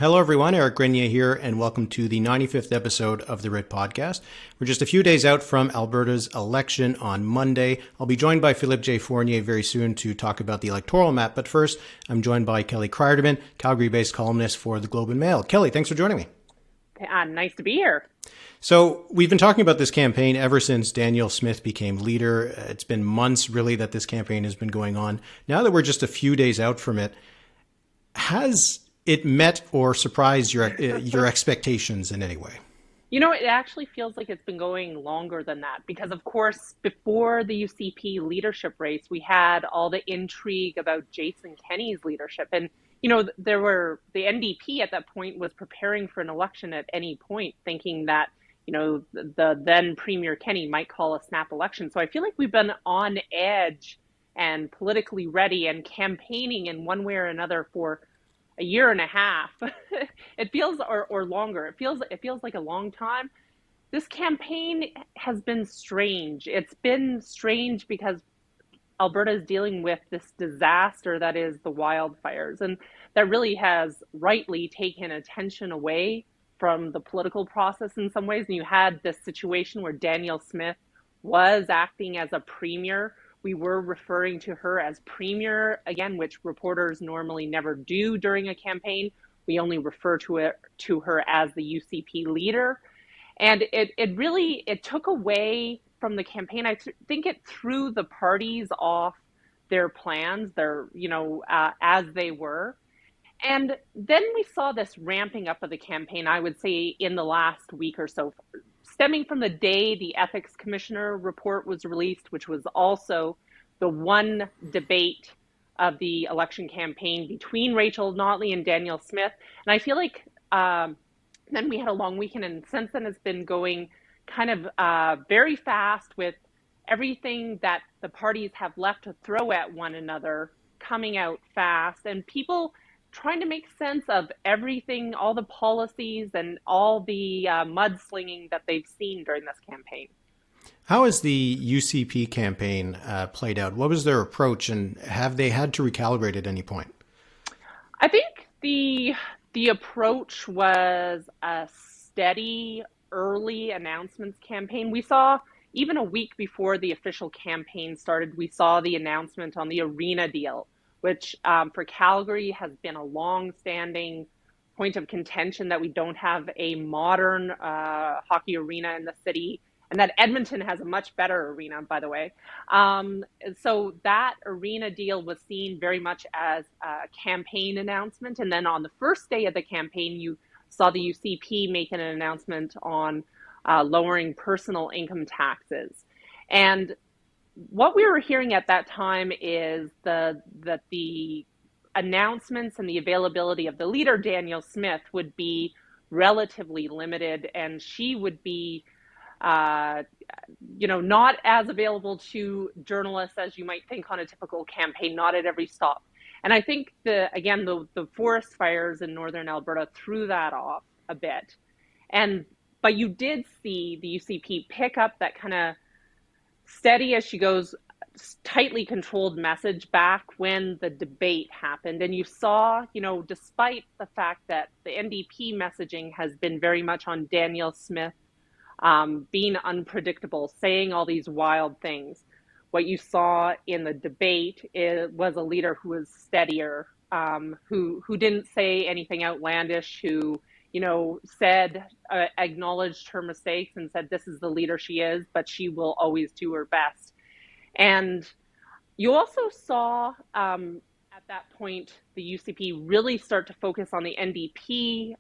Hello, everyone. Eric Grenier here, and welcome to the 95th episode of the Writ podcast. We're just a few days out from Alberta's election on Monday. I'll be joined by Philippe J. Fournier very soon to talk about the electoral map. But first, I'm joined by Kelly Cryderman, Calgary-based columnist for the Globe and Mail. Kelly, thanks for joining me. Nice to be here. So we've been talking about this campaign ever since Danielle Smith became leader. It's been months, really, that this campaign has been going on. Now that we're just a few days out from it, has it met or surprised your expectations in any way? You know, it actually feels like it's been going longer than that because, of course, before the UCP leadership race, we had all the intrigue about Jason Kenney's leadership. And, you know, the NDP at that point was preparing for an election at any point, thinking that, you know, the then Premier Kenney might call a snap election. So I feel like we've been on edge and politically ready and campaigning in one way or another for a year and a half. It feels, or longer. It feels like a long time. This campaign has been strange. It's been strange because Alberta is dealing with this disaster that is the wildfires, and that really has rightly taken attention away from the political process in some ways. And you had this situation where Danielle Smith was acting as a premier. We were referring to her as premier, again, which reporters normally never do during a campaign. We only refer to her as the UCP leader. And it took away from the campaign. I think it threw the parties off their plans, as they were. And then we saw this ramping up of the campaign, I would say, in the last week or so, stemming from the day the ethics commissioner report was released, which was also the one debate of the election campaign between Rachel Notley and Danielle Smith. And I feel like then we had a long weekend, and since then it's been going kind of very fast with everything that the parties have left to throw at one another coming out fast, and people trying to make sense of everything, all the policies and all the mudslinging that they've seen during this campaign. How has the UCP campaign played out? What was their approach, and have they had to recalibrate at any point? I think the approach was a steady early announcements campaign. We saw, even a week before the official campaign started, we saw the announcement on the arena deal, which for Calgary has been a long-standing point of contention that we don't have a modern hockey arena in the city, and that Edmonton has a much better arena, by the way. So that arena deal was seen very much as a campaign announcement. And then on the first day of the campaign, you saw the UCP make an announcement on lowering personal income taxes. And what we were hearing at that time is that the announcements and the availability of the leader, Danielle Smith, would be relatively limited, and she would be not as available to journalists as you might think on a typical campaign, not at every stop. And I think the forest fires in northern Alberta threw that off a bit. But you did see the UCP pick up that kind of steady as she goes, tightly controlled message back when the debate happened. And you saw, despite the fact that the NDP messaging has been very much on Danielle Smith being unpredictable, saying all these wild things, what you saw in the debate was a leader who was steadier, who didn't say anything outlandish, who said, acknowledged her mistakes and said, this is the leader she is, but she will always do her best. And you also saw at that point, the UCP really start to focus on the NDP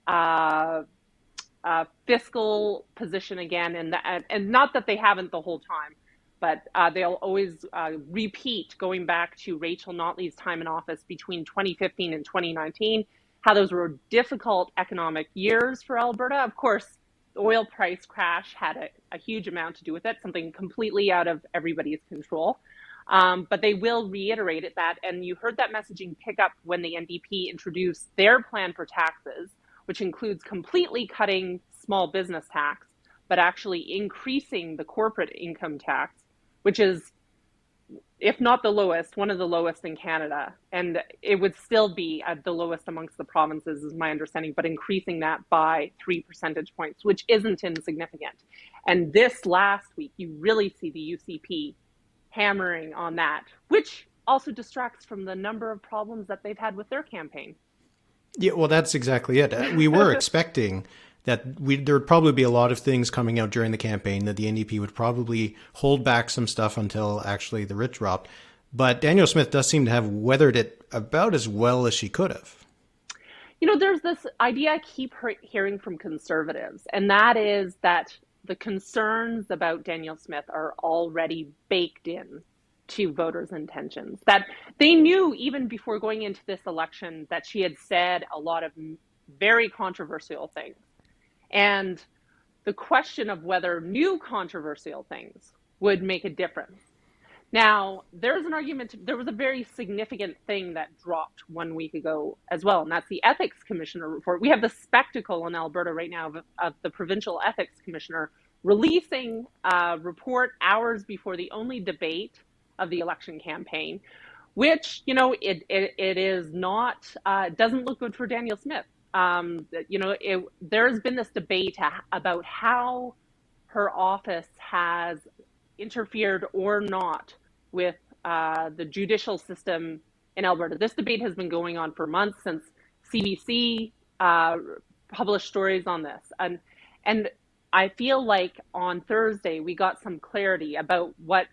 fiscal position again. And not that they haven't the whole time, but they'll always repeat, going back to Rachel Notley's time in office between 2015 and 2019, how those were difficult economic years for Alberta. Of course, the oil price crash had a huge amount to do with it, something completely out of everybody's control. But they will reiterate that. And you heard that messaging pick up when the NDP introduced their plan for taxes, which includes completely cutting small business tax, but actually increasing the corporate income tax, which is if not the lowest, one of the lowest in Canada. And it would still be at the lowest amongst the provinces, is my understanding, but increasing that by 3 percentage points, which isn't insignificant. And this last week, you really see the UCP hammering on that, which also distracts from the number of problems that they've had with their campaign. Yeah, well, that's exactly it. We were expecting that there would probably be a lot of things coming out during the campaign, that the NDP would probably hold back some stuff until actually the writ dropped. But Danielle Smith does seem to have weathered it about as well as she could have. There's this idea I keep hearing from conservatives, and that is that the concerns about Danielle Smith are already baked in to voters' intentions. That they knew even before going into this election that she had said a lot of very controversial things. And the question of whether new controversial things would make a difference. Now, there's an argument, there was a very significant thing that dropped 1 week ago as well, and that's the Ethics Commissioner report. We have the spectacle in Alberta right now of the Provincial Ethics Commissioner releasing a report hours before the only debate of the election campaign, which, it is not, doesn't look good for Danielle Smith. There's been this debate about how her office has interfered or not with the judicial system in Alberta. This debate has been going on for months, since CBC published stories on this. And I feel like on Thursday we got some clarity about what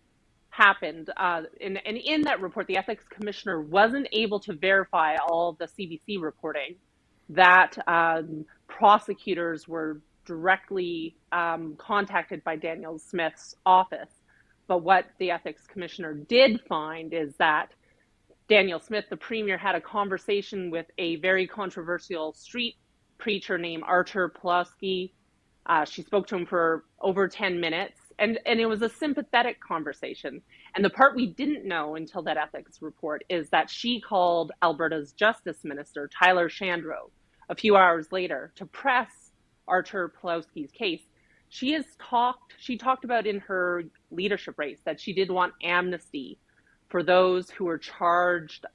happened. And in that report, the Ethics Commissioner wasn't able to verify all the CBC reporting that prosecutors were directly contacted by Danielle Smith's office. But what the Ethics Commissioner did find is that Danielle Smith, the Premier, had a conversation with a very controversial street preacher named Artur Pawlowski. She spoke to him for over 10 minutes, and it was a sympathetic conversation. And the part we didn't know until that ethics report is that she called Alberta's Justice Minister, Tyler Shandro, a few hours later to press Artur Pawlowski's case. She talked about in her leadership race that she did want amnesty for those who were charged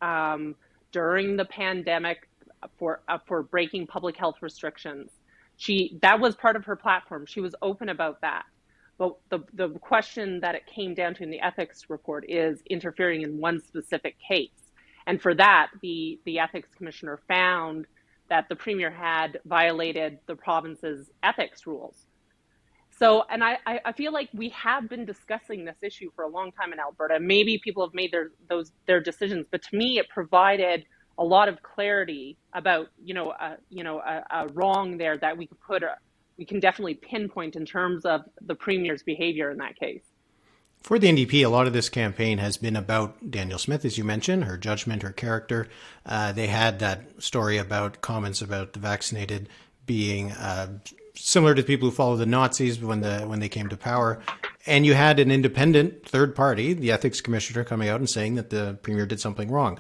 during the pandemic for breaking public health restrictions. That was part of her platform. She was open about that. But the question that it came down to in the ethics report is interfering in one specific case. And for that, the ethics commissioner found that the Premier had violated the province's ethics rules. So, and I feel like we have been discussing this issue for a long time in Alberta. Maybe people have made their decisions, but to me, it provided a lot of clarity about a wrong there that we can definitely pinpoint in terms of the Premier's behavior in that case. For the NDP, a lot of this campaign has been about Danielle Smith, as you mentioned, her judgment, her character. They had that story about comments about the vaccinated being similar to people who follow the Nazis when they came to power. And you had an independent third party, the ethics commissioner, coming out and saying that the Premier did something wrong.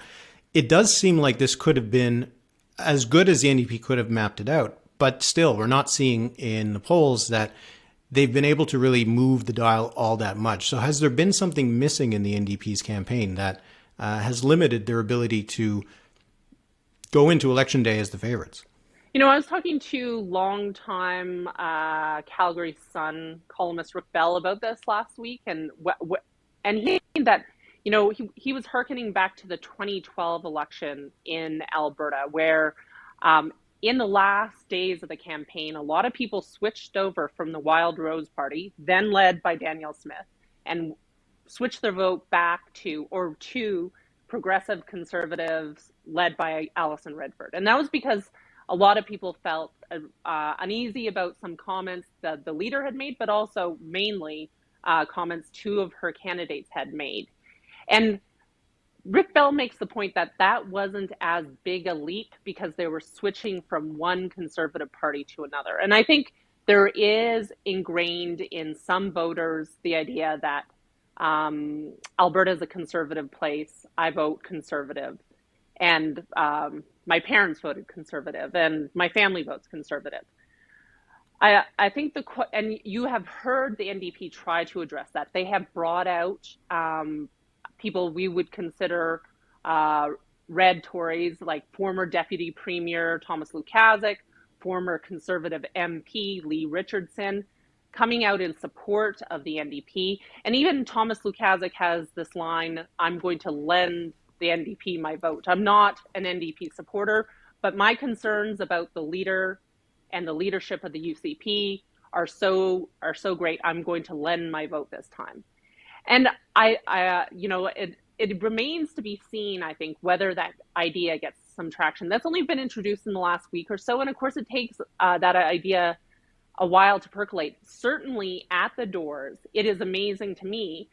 It does seem like this could have been as good as the NDP could have mapped it out. But still, we're not seeing in the polls that they've been able to really move the dial all that much. So has there been something missing in the NDP's campaign that has limited their ability to go into Election Day as the favorites? I was talking to longtime Calgary Sun columnist Rick Bell about this last week, and he said that he was hearkening back to the 2012 election in Alberta, where in the last days of the campaign, a lot of people switched over from the Wild Rose Party, then led by Danielle Smith, and switched their vote back to progressive conservatives led by Alison Redford. And that was because a lot of people felt uneasy about some comments that the leader had made, but also mainly comments two of her candidates had made. And Rick Bell makes the point that wasn't as big a leap because they were switching from one conservative party to another. And I think there is ingrained in some voters the idea that Alberta is a conservative place. I vote conservative. And my parents voted conservative, and my family votes conservative. I think and you have heard the NDP try to address that. They have brought out people we would consider uh, red Tories, like former Deputy Premier Thomas Lukaszuk, former Conservative MP Lee Richardson, coming out in support of the NDP. And even Thomas Lukaszuk has this line, I'm going to lend the NDP my vote. I'm not an NDP supporter, but my concerns about the leader and the leadership of the UCP are so great. I'm going to lend my vote this time. And it remains to be seen, I think, whether that idea gets some traction. That's only been introduced in the last week or so. And of course, it takes that idea a while to percolate. Certainly at the doors, it is amazing to me,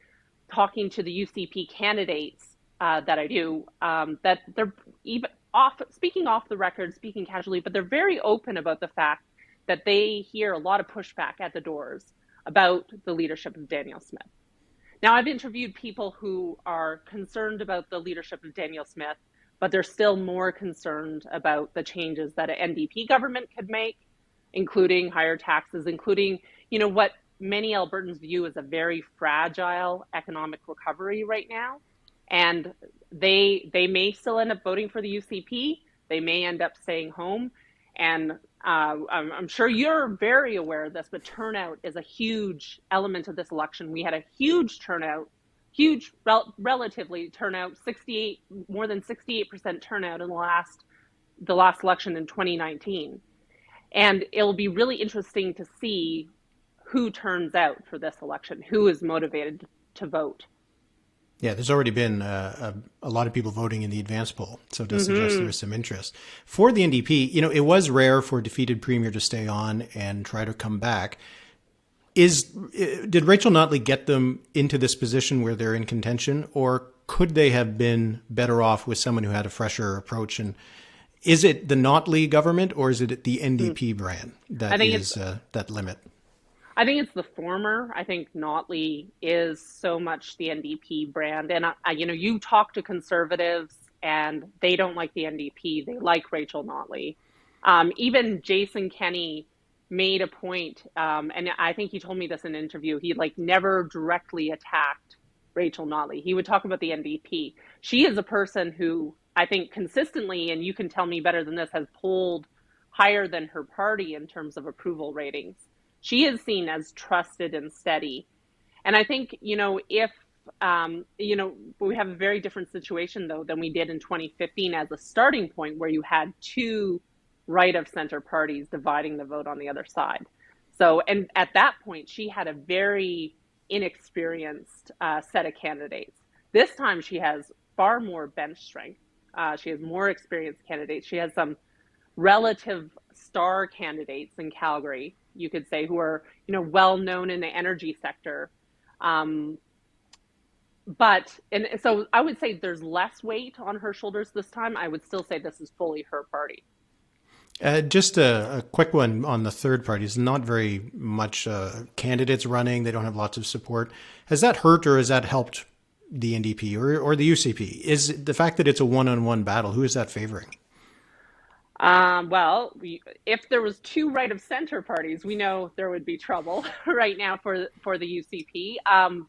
talking to the UCP candidates that I do, that they're even speaking off the record, speaking casually, but they're very open about the fact that they hear a lot of pushback at the doors about the leadership of Danielle Smith. Now, I've interviewed people who are concerned about the leadership of Danielle Smith, but they're still more concerned about the changes that an NDP government could make, including higher taxes, including, what many Albertans view as a very fragile economic recovery right now. And they may still end up voting for the UCP. They may end up staying home. And I'm sure you're very aware of this, but turnout is a huge element of this election. We had a huge turnout, relatively turnout, more than 68% turnout in the last election in 2019. And it'll be really interesting to see who turns out for this election, who is motivated to vote. Yeah, there's already been a lot of people voting in the advance poll, so it does suggest there's some interest. For the NDP, it was rare for a defeated premier to stay on and try to come back. Did Rachel Notley get them into this position where they're in contention, or could they have been better off with someone who had a fresher approach? And is it the Notley government, or is it the NDP brand that is that limit? I think it's the former. I think Notley is so much the NDP brand. And, you talk to conservatives and they don't like the NDP. They like Rachel Notley. Even Jason Kenney made a point, and I think he told me this in an interview, he never directly attacked Rachel Notley. He would talk about the NDP. She is a person who I think consistently, and you can tell me better than this, has polled higher than her party in terms of approval ratings. She is seen as trusted and steady. And I think, if, we have a very different situation, though, than we did in 2015 as a starting point, where you had two right of center parties dividing the vote on the other side. So, and at that point, she had a very inexperienced set of candidates. This time, she has far more bench strength. She has more experienced candidates. She has some relative star candidates in Calgary, you could say, who are, well known in the energy sector. And so I would say there's less weight on her shoulders this time. I would still say this is fully her party. Just a quick one on the third party. There's not very much candidates running. They don't have lots of support. Has that hurt or has that helped the NDP or the UCP? Is the fact that it's a one-on-one battle, who is that favoring? If there was two right of center parties, we know there would be trouble right now for the UCP.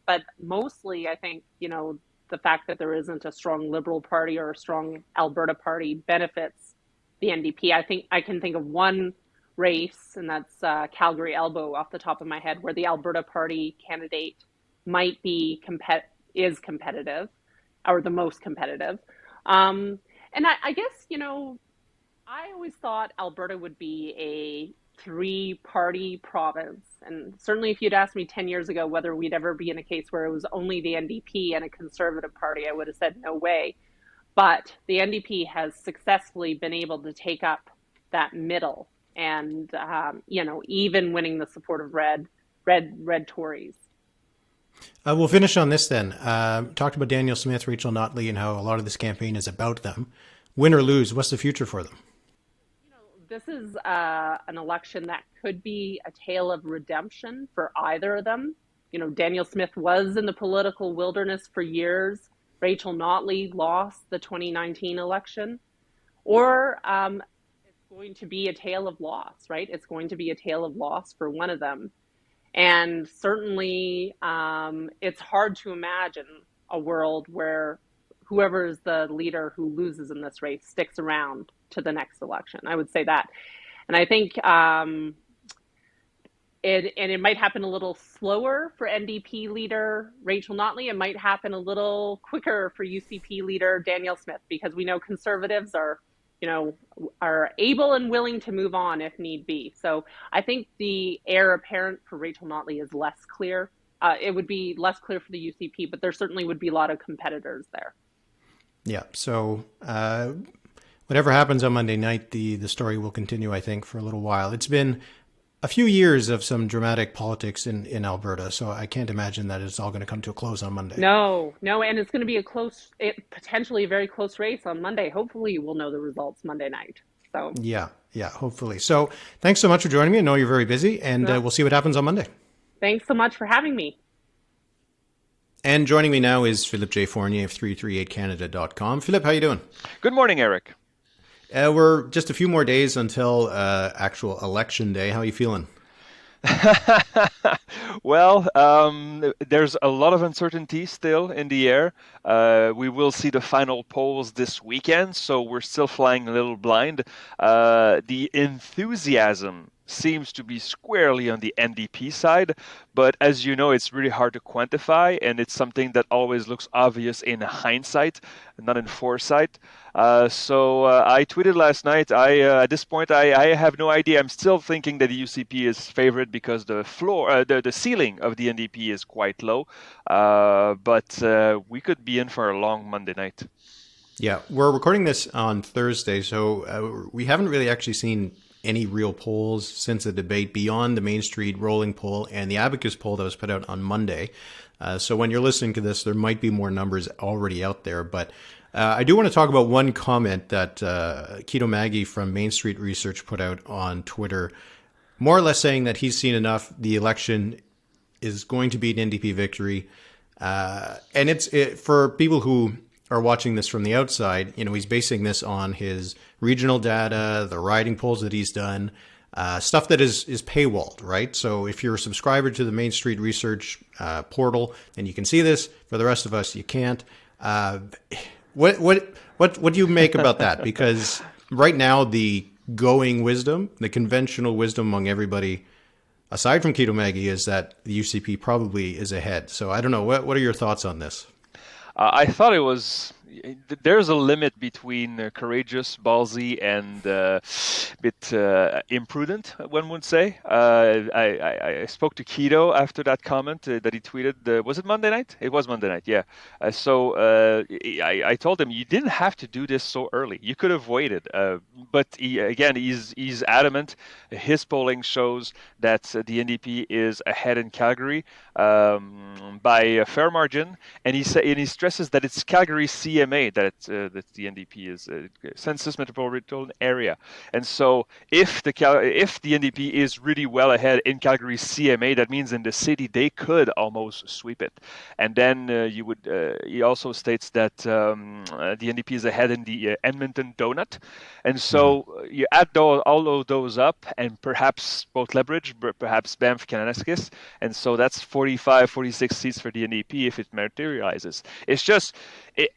But mostly, I think, the fact that there isn't a strong Liberal Party or a strong Alberta Party benefits the NDP. I think I can think of one race, and that's Calgary Elbow off the top of my head, where the Alberta Party candidate might be is competitive, or the most competitive. And I guess, I always thought Alberta would be a three-party province. And certainly if you'd asked me 10 years ago whether we'd ever be in a case where it was only the NDP and a Conservative Party, I would have said no way. But the NDP has successfully been able to take up that middle and, even winning the support of red Tories. We'll finish on this then. Talked about Danielle Smith, Rachel Notley, and how a lot of this campaign is about them. Win or lose, what's the future for them? This is an election that could be a tale of redemption for either of them. Danielle Smith was in the political wilderness for years. Rachel Notley lost the 2019 election. Or it's going to be a tale of loss, right? It's going to be a tale of loss for one of them. And certainly it's hard to imagine a world where whoever is the leader who loses in this race sticks around to the next election. I would say that. And I think it might happen a little slower for NDP leader Rachel Notley. It might happen a little quicker for UCP leader Danielle Smith, because we know Conservatives are, are able and willing to move on if need be. So I think the heir apparent for Rachel Notley is less clear. It would be less clear for the UCP, but there certainly would be a lot of competitors there. Yeah. So whatever happens on Monday night, the story will continue, I think, for a little while. It's been a few years of some dramatic politics in Alberta, so I can't imagine that it's all going to come to a close on Monday. No, and it's going to be potentially a very close race on Monday. Hopefully we'll know the results Monday night. So Yeah, hopefully. So thanks so much for joining me. I know you're very busy, and we'll see what happens on Monday. Thanks so much for having me. And joining me now is Philippe J. Fournier of 338canada.com. Philippe, how you doing? Good morning, Eric. We're just a few more days until actual election day. How are you feeling? Well, there's a lot of uncertainty still in the air. We will see the final polls this weekend, so we're still flying a little blind. The enthusiasm seems to be squarely on the NDP side, but as you know, it's really hard to quantify, and it's something that always looks obvious in hindsight, not in foresight. So I tweeted last night, at this point, I have no idea. I'm still thinking that the UCP is favored because the floor, the ceiling of the NDP is quite low, but we could be in for a long Monday night. Yeah, we're recording this on Thursday, so we haven't really actually seen any real polls since the debate beyond the Main Street rolling poll and the Abacus poll that was put out on Monday. So when you're listening to this, there might be more numbers already out there. But I do want to talk about one comment that Keto Maggie from Main Street Research put out on Twitter, more or less saying that he's seen enough. The election is going to be an NDP victory. And it's for people who are watching this from the outside, he's basing this on his regional data, the riding polls that he's done, stuff that is paywalled, right? So if you're a subscriber to the Main Street Research portal, then you can see this. For the rest of us, you can't. What do you make about that? Because right now, the going wisdom, the conventional wisdom among everybody, aside from Keto Maggie, is that the UCP probably is ahead. So I don't know. What are your thoughts on this? I thought there's a limit between courageous, ballsy, and a bit imprudent, one would say. I spoke to Keto after that comment that he tweeted. Was it Monday night? It was Monday night, yeah. I told him, you didn't have to do this so early. You could have waited. But he's adamant. His polling shows that the NDP is ahead in Calgary by a fair margin, and he stresses that it's Calgary CMA that the NDP is Census Metropolitan Area, and so if the NDP is really well ahead in Calgary CMA, that means in the city they could almost sweep it, and then he also states that the NDP is ahead in the Edmonton donut, and so you add all of those up, and perhaps both leverage, perhaps Banff, Kananaskis, and so that's 45, 46 seats for the NDP if it materializes. It's just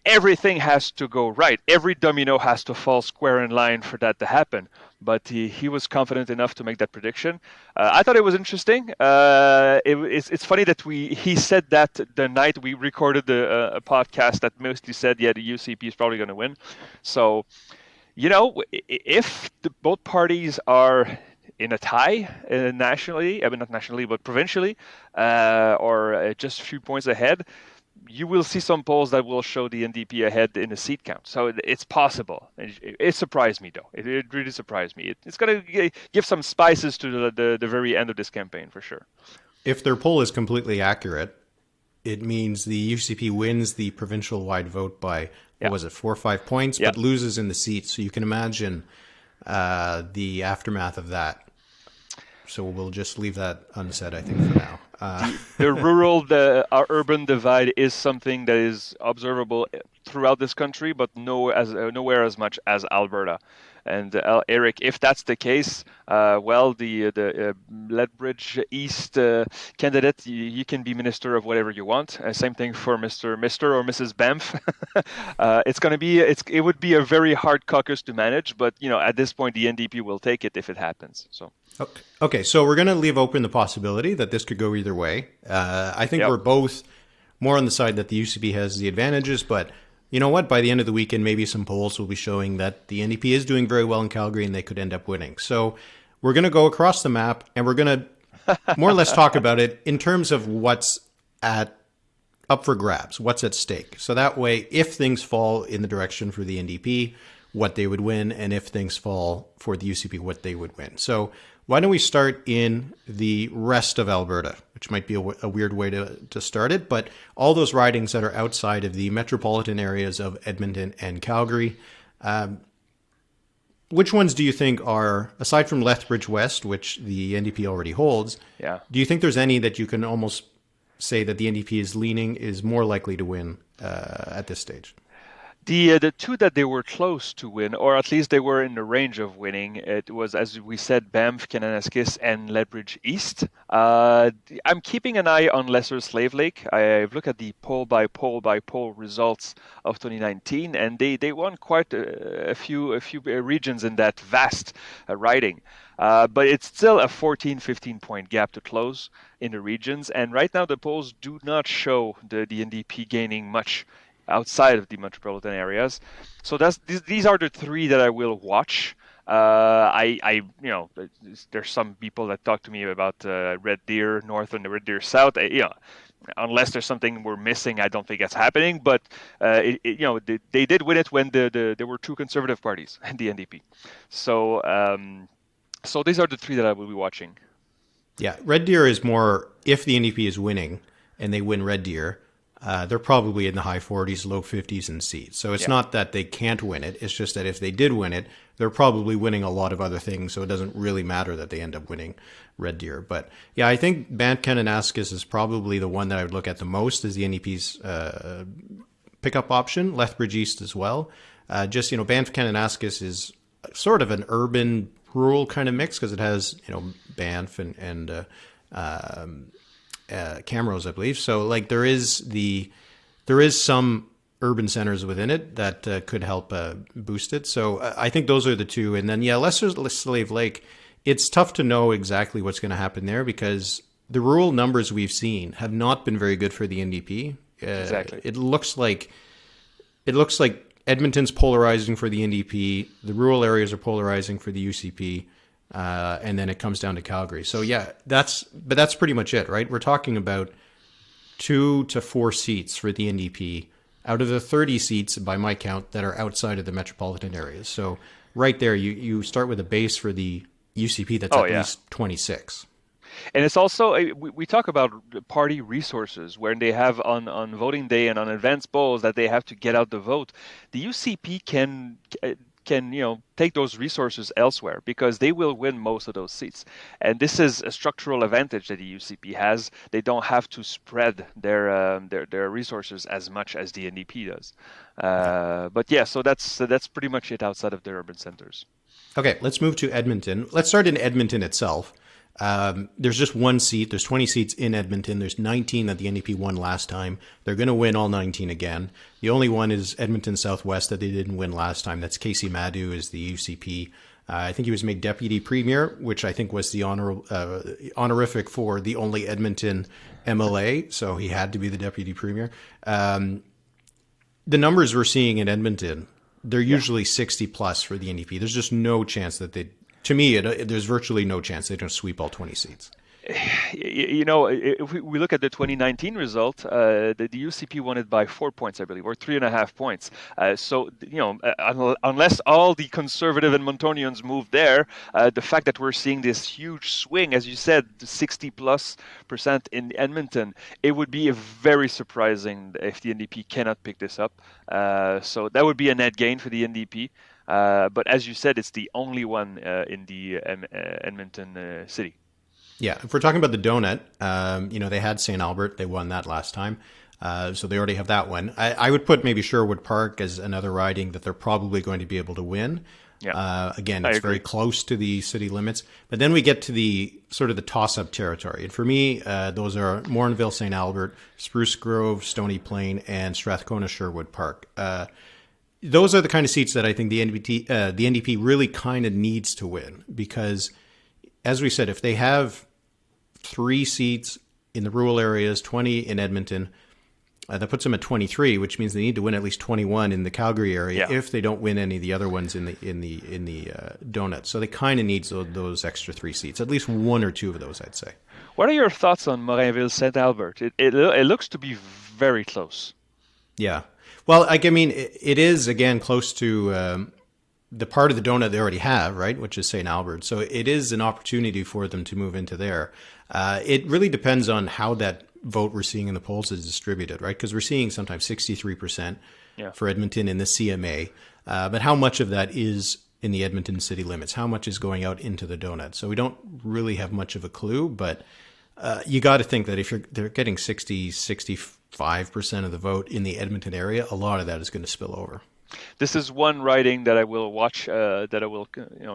everything has to go right. Every domino has to fall square in line for that to happen. But he was confident enough to make that prediction. I thought it was interesting. It's funny that he said that the night we recorded a podcast that mostly said, yeah, the UCP is probably going to win. So, if both parties are in a tie nationally, I mean not nationally, but provincially, or just a few points ahead, you will see some polls that will show the NDP ahead in the seat count. So it's possible. It surprised me, though. It really surprised me. It's going to give some spices to the very end of this campaign, for sure. If their poll is completely accurate, it means the UCP wins the provincial-wide vote by, 4 or 5 points, but loses in the seats. So you can imagine the aftermath of that. So we'll just leave that unsaid, I think, for now. The urban divide is something that is observable throughout this country, but nowhere as much as Alberta. And Eric, if that's the case, well, the Lethbridge East candidate, you can be minister of whatever you want. Same thing for Mr. or Mrs. Banff. It would be a very hard caucus to manage, but at this point the NDP will take it if it happens. So. Okay, so we're going to leave open the possibility that this could go either way. I think we're both more on the side that the UCP has the advantages, but you know what? By the end of the weekend, maybe some polls will be showing that the NDP is doing very well in Calgary and they could end up winning. So we're going to go across the map and we're going to more or less talk about it in terms of what's up for grabs, what's at stake. So that way, if things fall in the direction for the NDP, what they would win, and if things fall for the UCP, what they would win. So why don't we start in the rest of Alberta, which might be a weird way to start it, but all those ridings that are outside of the metropolitan areas of Edmonton and Calgary, which ones do you think are, aside from Lethbridge West, which the NDP already holds, do you think there's any that you can almost say that the NDP is more likely to win at this stage? The two that they were close to win, or at least they were in the range of winning, it was, as we said, Banff, Kananaskis, and Lethbridge East. I'm keeping an eye on Lesser Slave Lake. I've looked at the poll results of 2019, and they won quite a few regions in that vast riding. But it's still a 14-15 point gap to close in the regions, and right now the polls do not show the NDP gaining much outside of the metropolitan areas. So these are the three that I will watch. There's some people that talk to me about Red Deer North and the Red Deer South. Unless there's something we're missing, I don't think that's happening. But they did win it when there were two conservative parties in the NDP. So these are the three that I will be watching. Yeah, Red Deer is more, if the NDP is winning and they win Red Deer, they're probably in the high 40s, low 50s in seats. So it's not that they can't win it. It's just that if they did win it, they're probably winning a lot of other things. So it doesn't really matter that they end up winning Red Deer. But yeah, I think Banff Kananaskis is probably the one that I would look at the most as the NDP's pickup option. Lethbridge East as well. Banff Kananaskis is sort of an urban rural kind of mix because it has, Banff and Camrose, I believe. So there is some urban centers within it that could help boost it. So I think those are the two. And then, Lesser Slave Lake, it's tough to know exactly what's going to happen there because the rural numbers we've seen have not been very good for the NDP. Exactly. It looks like Edmonton's polarizing for the NDP. The rural areas are polarizing for the UCP. And then it comes down to Calgary. So that's pretty much it, right? We're talking about 2 to 4 seats for the NDP out of the 30 seats by my count that are outside of the metropolitan areas. So right there, you start with a base for the UCP that's at least 26. And it's also, we talk about party resources when they have on voting day and on advance polls that they have to get out the vote. The UCP can take those resources elsewhere because they will win most of those seats. And this is a structural advantage that the UCP has. They don't have to spread their resources as much as the NDP does. So that's pretty much it outside of the urban centers. Okay, let's move to Edmonton. Let's start in Edmonton itself. There's just one seat. There's 20 seats in Edmonton. There's 19 that the NDP won last time. They're going to win all 19 again. The only one is Edmonton Southwest that they didn't win last time. That's Casey Madhu is the UCP. I think he was made deputy premier, which I think was the honorific for the only Edmonton MLA. So he had to be the deputy premier. The numbers we're seeing in Edmonton, they're usually 60 plus for the NDP. There's just no chance that to me, there's virtually no chance they don't sweep all 20 seats. If we look at the 2019 result, the UCP won it by 4 points, I believe, or 3.5 points. Unless all the conservative Edmontonians move there, the fact that we're seeing this huge swing, as you said, 60+% in Edmonton, it would be very surprising if the NDP cannot pick this up. So that would be a net gain for the NDP. But as you said, it's the only one in the Edmonton city. Yeah, if we're talking about the donut, they had St. Albert. They won that last time. So they already have that one. I would put maybe Sherwood Park as another riding that they're probably going to be able to win. Yeah, Again, I it's agree. very close to the city limits. But then we get to the sort of the toss-up territory. And for me, those are Morinville, St. Albert, Spruce Grove, Stony Plain, and Strathcona Sherwood Park. Those are the kind of seats that I think the NDP really kind of needs to win, because, as we said, if they have 3 seats in the rural areas, 20 in Edmonton, that puts them at 23, which means they need to win at least 21 in the Calgary area if they don't win any of the other ones in the donut. So they kind of need those extra 3 seats, at least 1 or 2 of those, I'd say. What are your thoughts on Morinville, St. Albert? It looks to be very close. Yeah. Well, I mean, it is, again, close to the part of the donut they already have, right, which is St. Albert. So it is an opportunity for them to move into there. It really depends on how that vote we're seeing in the polls is distributed, right? Because we're seeing sometimes 63% for Edmonton in the CMA. But how much of that is in the Edmonton city limits? How much is going out into the donut? So we don't really have much of a clue, but you got to think that if they're getting 65% of the vote in the Edmonton area, a lot of that is going to spill over. This is one riding that I will watch, that I will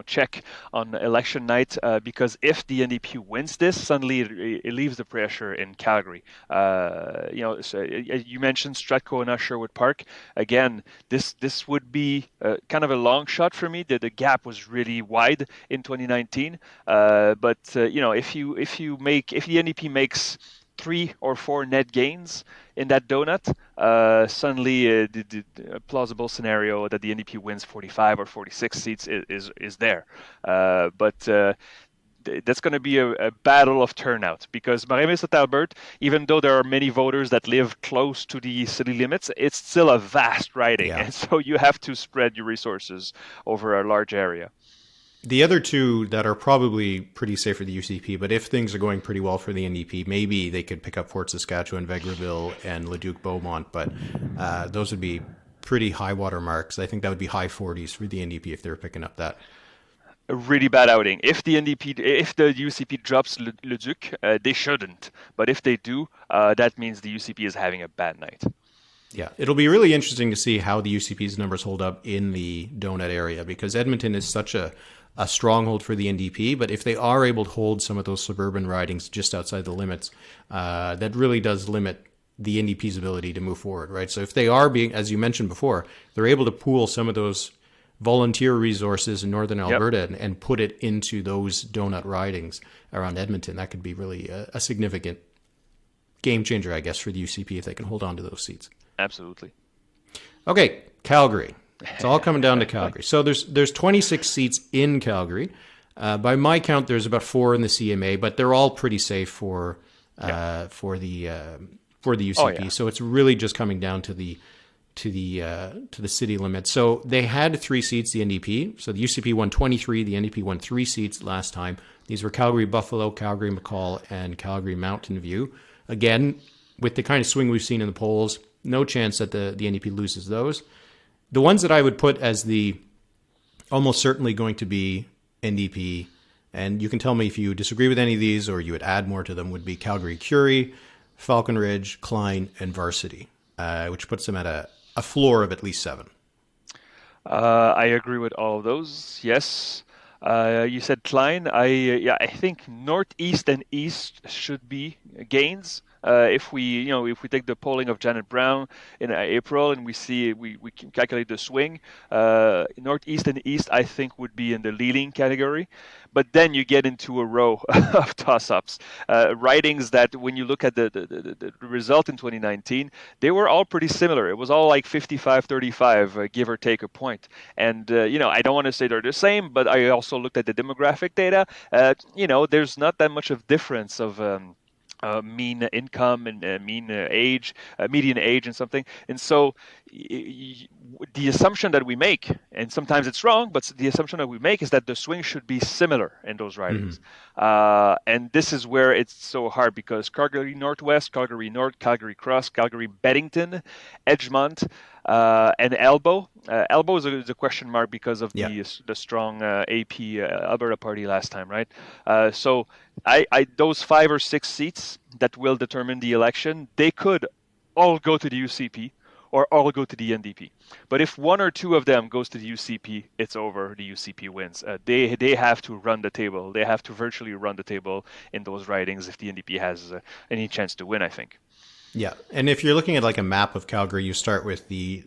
check on election night, because if the NDP wins this, suddenly it leaves the pressure in Calgary. So you mentioned Strathcona Sherwood Park. Again, this would be kind of a long shot for me. The gap was really wide in 2019, but if the NDP makes 3 or 4 net gains in that donut, suddenly the plausible scenario that the NDP wins 45 or 46 seats is there. But that's going to be a battle of turnout, because Morinville-St. Albert, even though there are many voters that live close to the city limits, it's still a vast riding. And so you have to spread your resources over a large area. The other 2 that are probably pretty safe for the UCP, but if things are going pretty well for the NDP, maybe they could pick up Fort Saskatchewan, Vegreville, and Leduc-Beaumont, but those would be pretty high water marks. I think that would be high 40s for the NDP if they were picking up that. A really bad outing. If the UCP drops Leduc, they shouldn't. But if they do, that means the UCP is having a bad night. Yeah, it'll be really interesting to see how the UCP's numbers hold up in the donut area, because Edmonton is such a stronghold for the NDP. But if they are able to hold some of those suburban ridings just outside the limits, that really does limit the NDP's ability to move forward, right? So if they are being, as you mentioned before, they're able to pool some of those volunteer resources in Northern Alberta and put it into those donut ridings around Edmonton, that could be really a significant game changer, I guess, for the UCP if they can hold on to those seats. Absolutely. Okay, Calgary. It's all coming down to Calgary. So there's 26 seats in Calgary. By my count, there's about 4 in the CMA, but they're all pretty safe for the UCP. Oh, yeah. So it's really just coming down to the city limit. So they had 3 seats, the NDP. So the UCP won 23. The NDP won 3 seats last time. These were Calgary-Buffalo, Calgary-McCall, and Calgary-Mountain View. Again, with the kind of swing we've seen in the polls, no chance that the NDP loses those. The ones that I would put as the almost certainly going to be NDP, and you can tell me if you disagree with any of these or you would add more to them, would be Calgary-Curie, Falcon Ridge, Klein, and Varsity, which puts them at a floor of at least 7. I agree with all of those. Yes. You said Klein. I think northeast and east should be gains. If we take the polling of Janet Brown in April and we can calculate the swing, northeast and east I think would be in the leading category. But then you get into a row of toss-ups, ridings that when you look at the result in 2019, they were all pretty similar. It was all like 55-35, give or take a point. And I don't want to say they're the same, but I also looked at the demographic data. There's not that much of difference of mean income and median age and something. And so the assumption that we make, and sometimes it's wrong, but the assumption that we make is that the swing should be similar in those ridings. And this is where it's so hard, because Calgary Northwest, Calgary North, Calgary Cross, Calgary Beddington, Edgemont, and Elbow. Elbow is a question mark because of the strong AP Alberta party last time, right? So those 5 or 6 seats that will determine the election, they could all go to the UCP, or all go to the NDP. But if one or two of them goes to the UCP, it's over. The UCP wins. They have to run the table. They have to virtually run the table in those ridings if the NDP has any chance to win, I think. Yeah, and if you're looking at like a map of Calgary, you start with the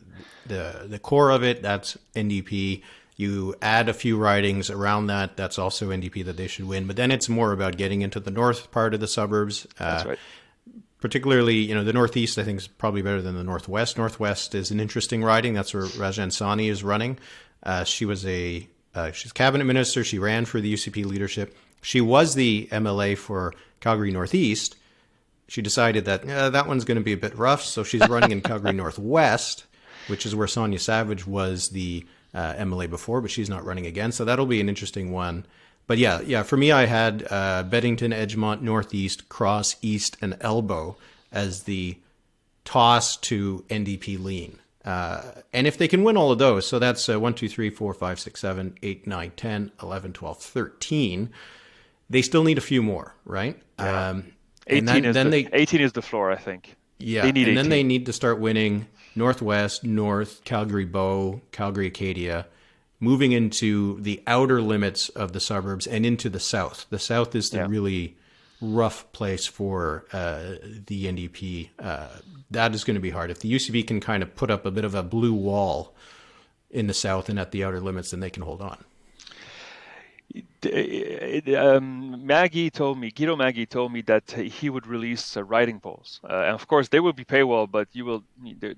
core of it. That's NDP. You add a few ridings around that. That's also NDP that they should win. But then it's more about getting into the north part of the suburbs. That's right. Particularly, the Northeast, I think, is probably better than the Northwest. Northwest is an interesting riding. That's where Rajan Sani is running. She's cabinet minister. She ran for the UCP leadership. She was the MLA for Calgary Northeast. She decided that that one's going to be a bit rough, so she's running in Calgary Northwest, which is where Sonia Savage was the MLA before, but she's not running again. So that'll be an interesting one. But yeah, for me, I had Beddington, Edgemont, Northeast, Cross, East, and Elbow as the toss to NDP lean. And if they can win all of those, so that's 1, 2, 3, 4, 5, 6, 7, 8, 9, 10, 11, 12, 13, they still need a few more, right? Yeah. 18 is the floor, I think. Yeah, and 18. Then they need to start winning Northwest, North, Calgary-Bow, Calgary-Acadia, moving into the outer limits of the suburbs and into the south. The south is the really rough place for the NDP. That is going to be hard. If the UCP can kind of put up a bit of a blue wall in the south and at the outer limits, then they can hold on. Guido Maggie told me that he would release riding polls, and of course they will be paywall, but they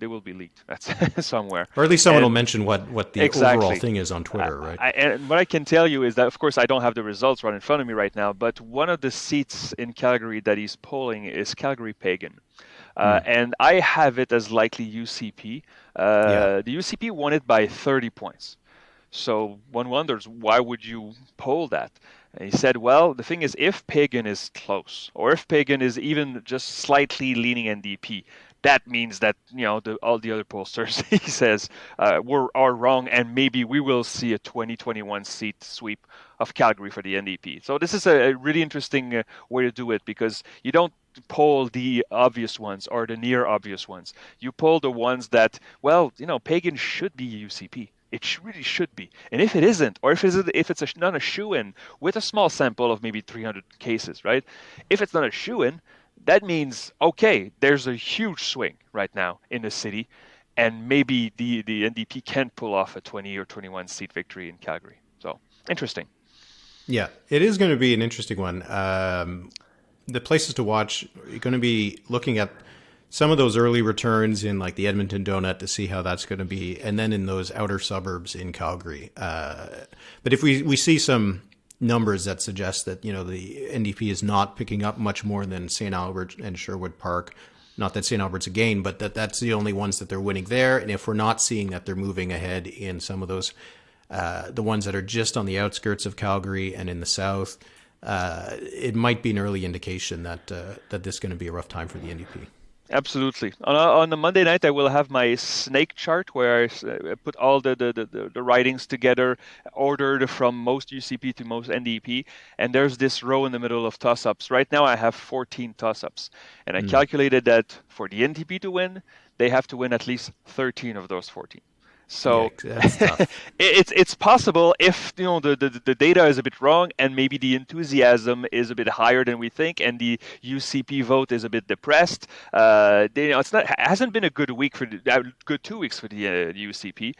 will be leaked. That's somewhere, or at least someone will mention what the overall thing is on Twitter, right? And what I can tell you is that, of course, I don't have the results right in front of me right now, but one of the seats in Calgary that he's polling is Calgary Pagan. And I have it as likely UCP. The UCP won it by 30 points. So one wonders, why would you poll that? And he said, well, the thing is, if Pagan is close, or if Pagan is even just slightly leaning NDP, that means that all the other pollsters, he says, are wrong, and maybe we will see a 2021 seat sweep of Calgary for the NDP. So this is a really interesting way to do it, because you don't poll the obvious ones or the near obvious ones. You poll the ones that, Pagan should be UCP. It really should be. And if it isn't, or if it's not a shoo-in with a small sample of maybe 300 cases, right? If it's not a shoo-in, that means, okay, there's a huge swing right now in the city, and maybe the NDP can pull off a 20 or 21 seat victory in Calgary. So, interesting. Yeah, it is going to be an interesting one. The places to watch, you're going to be looking at some of those early returns in like the Edmonton donut to see how that's going to be, and then in those outer suburbs in Calgary. But if we see some numbers that suggest that the NDP is not picking up much more than St. Albert and Sherwood Park, not that St. Albert's a gain, but that's the only ones that they're winning there. And if we're not seeing that they're moving ahead in some of those, the ones that are just on the outskirts of Calgary and in the south, it might be an early indication that this is going to be a rough time for the NDP. Absolutely. On the Monday night, I will have my snake chart where I put all the ridings together, ordered from most UCP to most NDP, and there's this row in the middle of toss-ups. Right now, I have 14 toss-ups, and I calculated that for the NDP to win, they have to win at least 13 of those 14. So that's tough. It's possible if the data is a bit wrong, and maybe the enthusiasm is a bit higher than we think, and the UCP vote is a bit depressed. It hasn't been a good week good 2 weeks for the UCP.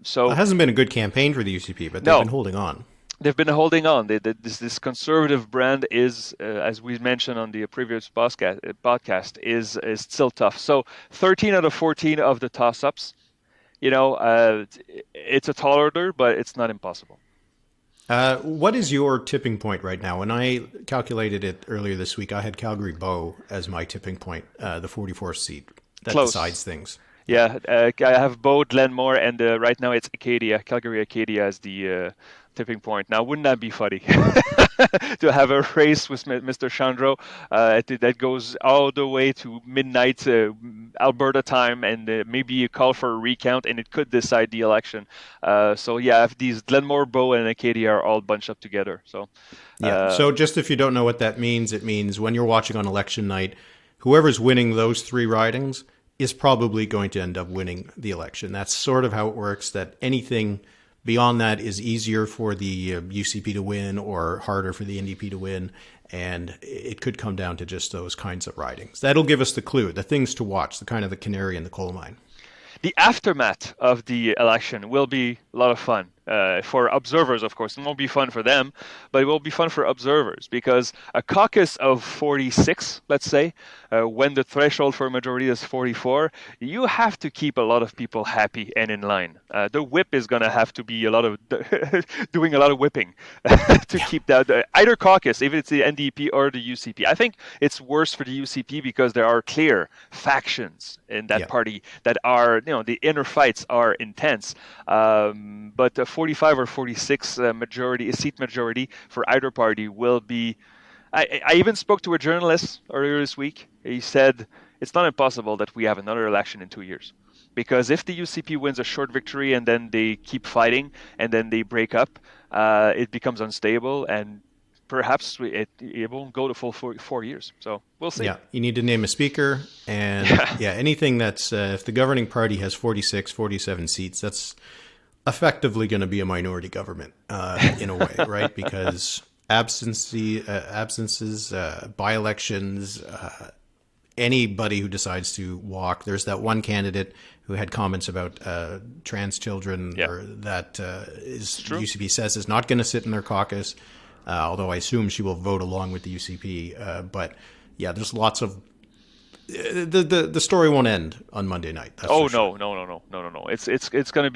So it hasn't been a good campaign for the UCP, but they've been holding on. They've been holding on. This conservative brand is, as we mentioned on the previous podcast, is still tough. So 13 out of 14 of the toss-ups. It's a tall order, but it's not impossible. What is your tipping point right now? When I calculated it earlier this week, I had Calgary-Bow as my tipping point, the 44th seat that decides things. Yeah, I have Bow, Glenmore, and right now it's Calgary-Acadia as the tipping point. Now, wouldn't that be funny to have a race with Mr. Chandro that goes all the way to midnight Alberta time, and maybe a call for a recount, and it could decide the election. If these Glenmore, Bow, and Acadia are all bunched up together. So just if you don't know what that means, it means when you're watching on election night, whoever's winning those three ridings is probably going to end up winning the election. That's sort of how it works, that anything beyond that is easier for the UCP to win or harder for the NDP to win. And it could come down to just those kinds of ridings. That'll give us the clue, the things to watch, the kind of the canary in the coal mine. The aftermath of the election will be a lot of fun for observers, of course. It won't be fun for them, but it will be fun for observers because a caucus of 46, let's say, when the threshold for a majority is 44, you have to keep a lot of people happy and in line. The whip is going to have to be a lot of doing a lot of whipping to keep that. Either caucus, if it's the NDP or the UCP. I think it's worse for the UCP because there are clear factions in that party that are, the inner fights are intense. But a 45 or 46 seat majority for either party will be. I even spoke to a journalist earlier this week. He said it's not impossible that we have another election in 2 years. Because if the UCP wins a short victory and then they keep fighting and then they break up, it becomes unstable and perhaps it won't go the full 4 years. So we'll see. Yeah, you need to name a speaker. And anything that's, if the governing party has 46, 47 seats, that's effectively going to be a minority government in a way, right? Because absences, by-elections, anybody who decides to walk. There's that one candidate who had comments about trans children or that UCP says is not going to sit in their caucus, although I assume she will vote along with the UCP. But yeah, there's lots of the story won't end on Monday night. No. It's going to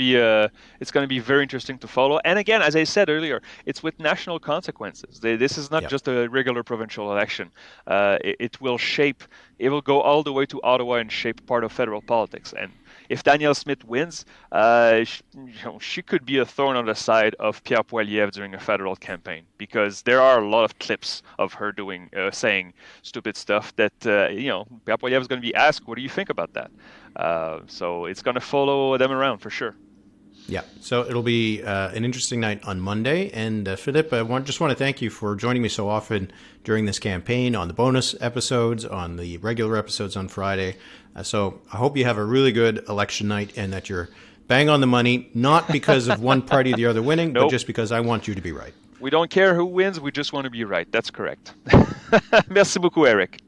be very interesting to follow. And again, as I said earlier, it's with national consequences. This is not just a regular provincial election. It will shape. It will go all the way to Ottawa and shape part of federal politics. And if Danielle Smith wins, she could be a thorn on the side of Pierre Poilievre during a federal campaign because there are a lot of clips of her saying stupid stuff that Pierre Poilievre is going to be asked, "What do you think about that?" So it's going to follow them around for sure. Yeah, so it'll be an interesting night on Monday. And Philippe, I just want to thank you for joining me so often during this campaign on the bonus episodes, on the regular episodes on Friday. So I hope you have a really good election night and that you're bang on the money, not because of one party or the other winning, but just because I want you to be right. We don't care who wins. We just want to be right. That's correct. Merci beaucoup, Eric.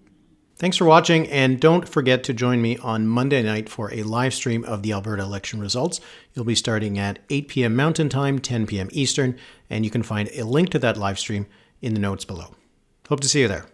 Thanks for watching, and don't forget to join me on Monday night for a live stream of the Alberta election results. You'll be starting at 8 p.m. Mountain Time, 10 p.m. Eastern, and you can find a link to that live stream in the notes below. Hope to see you there.